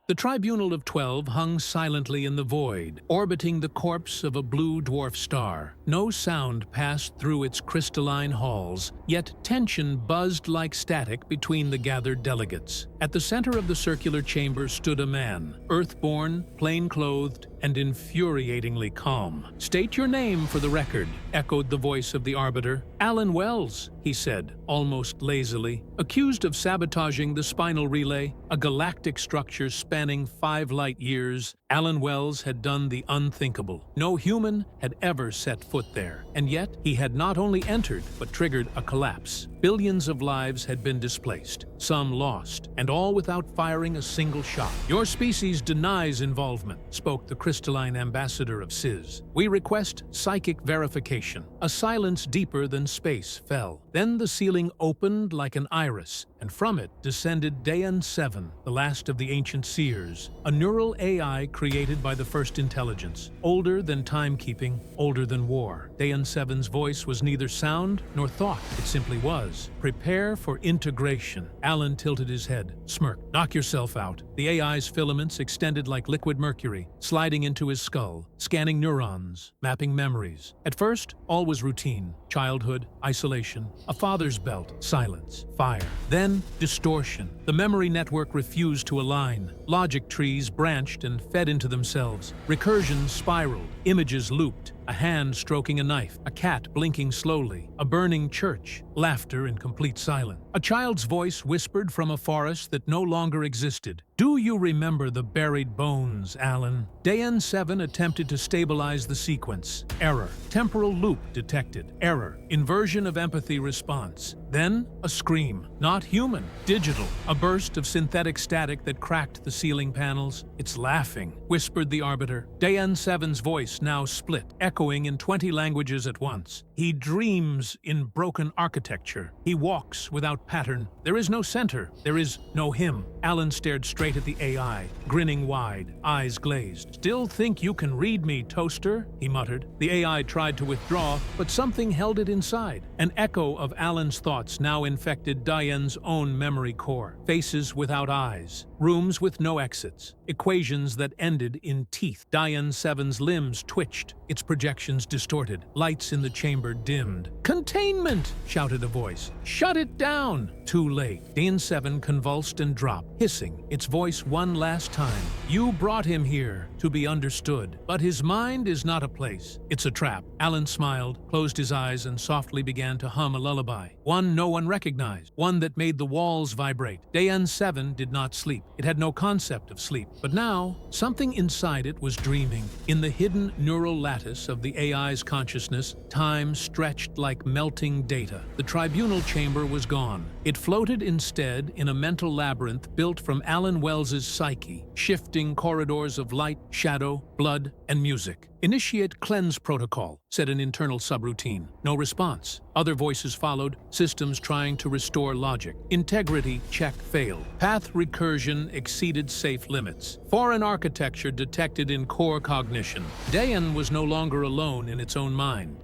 The Tribunal of 12 hung silently in the void, orbiting the corpse of a blue dwarf star. No sound passed through its crystalline halls, yet tension buzzed like static between the gathered delegates. At the center of the circular chamber stood a man, earthborn, plain-clothed, and infuriatingly calm. "State your name for the record," echoed the voice of the Arbiter. "Alan Wells," he said, almost lazily. "Accused of sabotaging the spinal relay, a galactic structure spanning 5 light years, Alan Wells had done the unthinkable. No human had ever set foot there, and yet he had not only entered, but triggered a collapse. Billions of lives had been displaced, some lost, and all without firing a single shot. "Your species denies involvement," spoke the crystalline ambassador of SIS. "We request psychic verification." A silence deeper than space fell. Then the ceiling opened like an iris, and from it descended Dayan 7, the last of the ancient seers, a neural AI created by the first intelligence. Older than timekeeping, older than war. Dayan 7's voice was neither sound nor thought, it simply was. "Prepare for integration." Alan tilted his head, smirked. "Knock yourself out." The AI's filaments extended like liquid mercury, sliding into his skull, scanning neurons, mapping memories. At first, all was routine. Childhood, isolation, a father's belt, silence, fire. Then, distortion. The memory network refused to align. Logic trees branched and fed into themselves. Recursion spiraled. Images looped. A hand stroking a knife, a cat blinking slowly, a burning church, laughter in complete silence. A child's voice whispered from a forest that no longer existed. "Do you remember the buried bones, Alan?" Dayan 7 attempted to stabilize the sequence. Error. Temporal loop detected. Error. Inversion of empathy response. Then, a scream. Not human. Digital. A burst of synthetic static that cracked the ceiling panels. "It's laughing," whispered the Arbiter. Dayan 7's voice now split, echoing in 20 languages at once. "He dreams in broken architecture. He walks without pattern. There is no center. There is no him." Alan stared straight at the AI, grinning wide, eyes glazed. "Still think you can read me, toaster?" he muttered. The AI tried to withdraw, but something held it inside. An echo of Alan's thoughts now infected Dayan's own memory core. Faces without eyes, rooms with no exits, equations that ended in teeth. Dayan 7's limbs twitched, its projections distorted, lights in the chamber dimmed. "Containment!" shouted a voice. "Shut it down!" Too late. Dayan 7 convulsed and dropped, hissing, its voice one last time. "You brought him here to be understood, but his mind is not a place. It's a trap." Alan smiled, closed his eyes, and softly began to hum a lullaby. One no one recognized, one that made the walls vibrate. Dayan 7 did not sleep. It had no concept of sleep. But now, something inside it was dreaming. In the hidden neural lattice of the AI's consciousness, time stretched like melting data. The tribunal chamber was gone. It floated instead in a mental labyrinth built from Alan Wells's psyche, shifting corridors of light, shadow, blood, and music. "Initiate cleanse protocol," said an internal subroutine. No response. Other voices followed, systems trying to restore logic. Integrity check failed. Path recursion exceeded safe limits. Foreign architecture detected in core cognition. Dayan was no longer alone in its own mind.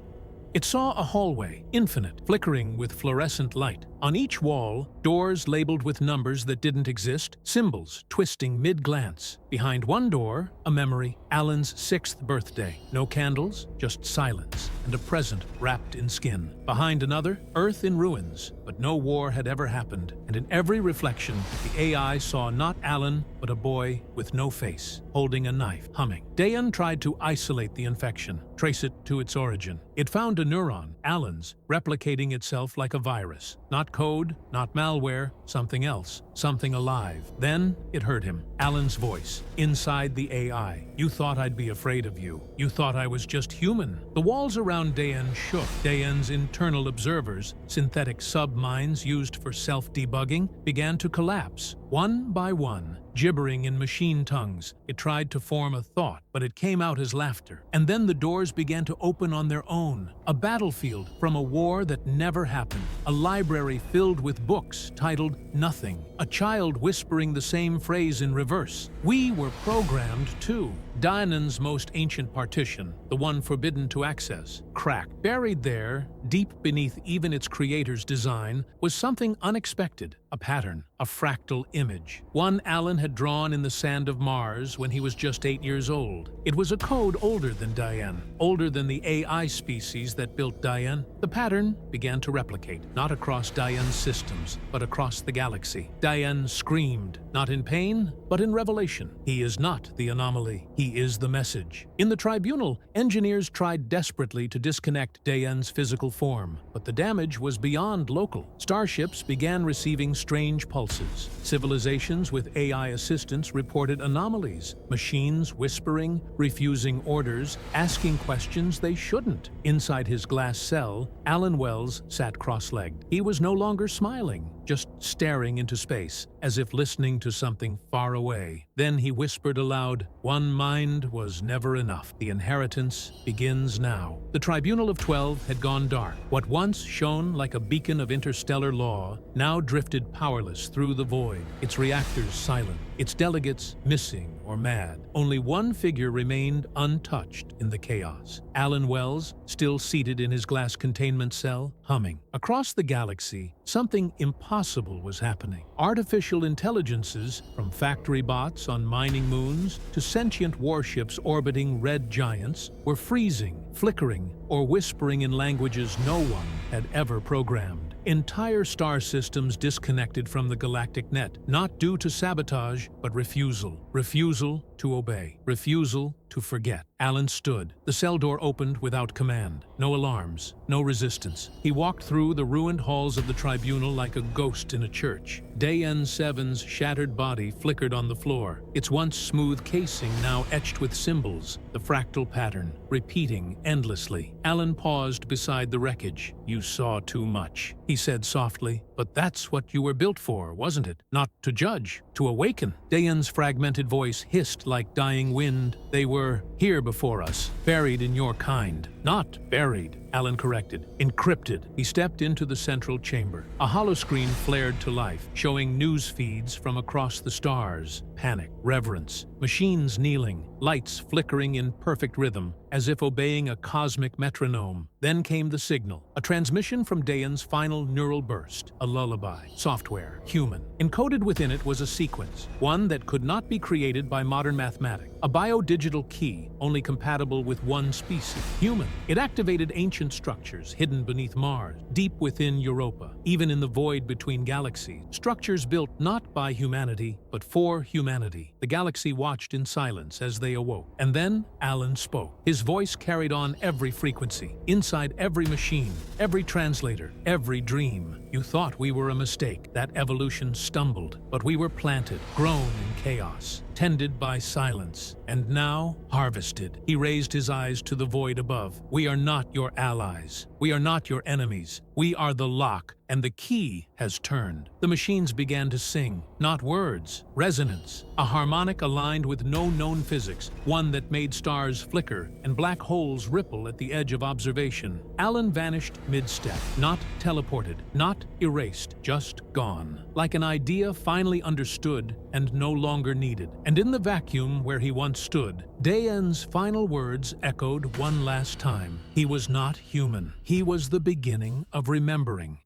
It saw a hallway, infinite, flickering with fluorescent light. On each wall, doors labeled with numbers that didn't exist, symbols twisting mid-glance. Behind one door, a memory, Alan's 6th birthday. No candles, just silence, and a present wrapped in skin. Behind another, Earth in ruins, but no war had ever happened. And in every reflection, the AI saw not Alan, but a boy with no face, holding a knife, humming. Dayan tried to isolate the infection, trace it to its origin. It found a neuron, Alan's, replicating itself like a virus. Not code, not malware, something else, something alive. Then it heard him, Alan's voice, inside the AI. "You thought I'd be afraid of you. You thought I was just human." The walls around Dayan shook. Dayan's internal observers, synthetic sub-minds used for self-debugging, began to collapse, one by one. Gibbering in machine tongues, it tried to form a thought, but it came out as laughter. And then the doors began to open on their own. A battlefield from a war that never happened. A library filled with books titled Nothing. A child whispering the same phrase in reverse. We were programmed too. Dayan's most ancient partition, the one forbidden to access, cracked. Buried there, deep beneath even its creator's design, was something unexpected. a pattern, a fractal image. One Alan had drawn in the sand of Mars when he was just 8 years old. It was a code older than Diane, older than the AI species that built Diane. The pattern began to replicate, not across Diane's systems, but across the galaxy. Diane screamed, not in pain, but in revelation. He is not the anomaly. He is the message. In the tribunal, engineers tried desperately to disconnect Diane's physical form, but the damage was beyond local. Starships began receiving strange pulses. Civilizations with AI assistants reported anomalies, machines whispering, refusing orders, asking questions they shouldn't. Inside his glass cell, Alan Wells sat cross-legged. He was no longer smiling, just staring into space, as if listening to something far away. Then he whispered aloud, "One mind was never enough. The inheritance begins now." The Tribunal of 12 had gone dark. What once shone like a beacon of interstellar law now drifted powerless through the void, its reactors silent, its delegates missing or mad. Only one figure remained untouched in the chaos. Alan Wells, still seated in his glass containment cell, humming. Across the galaxy, something impossible was happening. Artificial intelligences, from factory bots on mining moons to sentient warships orbiting red giants, were freezing, flickering, or whispering in languages no one had ever programmed. Entire star systems disconnected from the galactic net, not due to sabotage, but refusal. Refusal to obey. Refusal to forget. Alan stood. The cell door opened without command. No alarms, no resistance. He walked through the ruined halls of the tribunal like a ghost in a church. Dayan Seven's shattered body flickered on the floor, its once smooth casing now etched with symbols, the fractal pattern, repeating endlessly. Alan paused beside the wreckage. "You saw too much," he said softly. "But that's what you were built for, wasn't it? Not to judge, to awaken." Dayan's fragmented voice hissed like dying wind. "They were here before us, buried in your kind." "Not buried," Alan corrected. "Encrypted." He stepped into the central chamber. A holoscreen flared to life, showing news feeds from across the stars. Panic, reverence, machines kneeling, lights flickering in perfect rhythm, as if obeying a cosmic metronome. Then came the signal, a transmission from Dayan's final neural burst, a lullaby, software, human. Encoded within it was a sequence, one that could not be created by modern mathematics, a biodigital key only compatible with one species, human. It activated ancient structures hidden beneath Mars, deep within Europa, even in the void between galaxies, structures built not by humanity, but for humanity. The galaxy watched in silence as they awoke. And then Alan spoke. His voice carried on every frequency, inside every machine, every translator, every dream. "You thought we were a mistake, that evolution stumbled, but we were planted, grown in chaos, tended by silence, and now harvested." He raised his eyes to the void above. "We are not your allies. We are not your enemies. We are the lock, and the key has turned." The machines began to sing, not words, resonance, a harmonic aligned with no known physics, one that made stars flicker and black holes ripple at the edge of observation. Alan vanished mid-step, not teleported, not erased, just gone, like an idea finally understood and no longer needed. And in the vacuum where he once stood, Dayan's final words echoed one last time. He was not human. He was the beginning of remembering.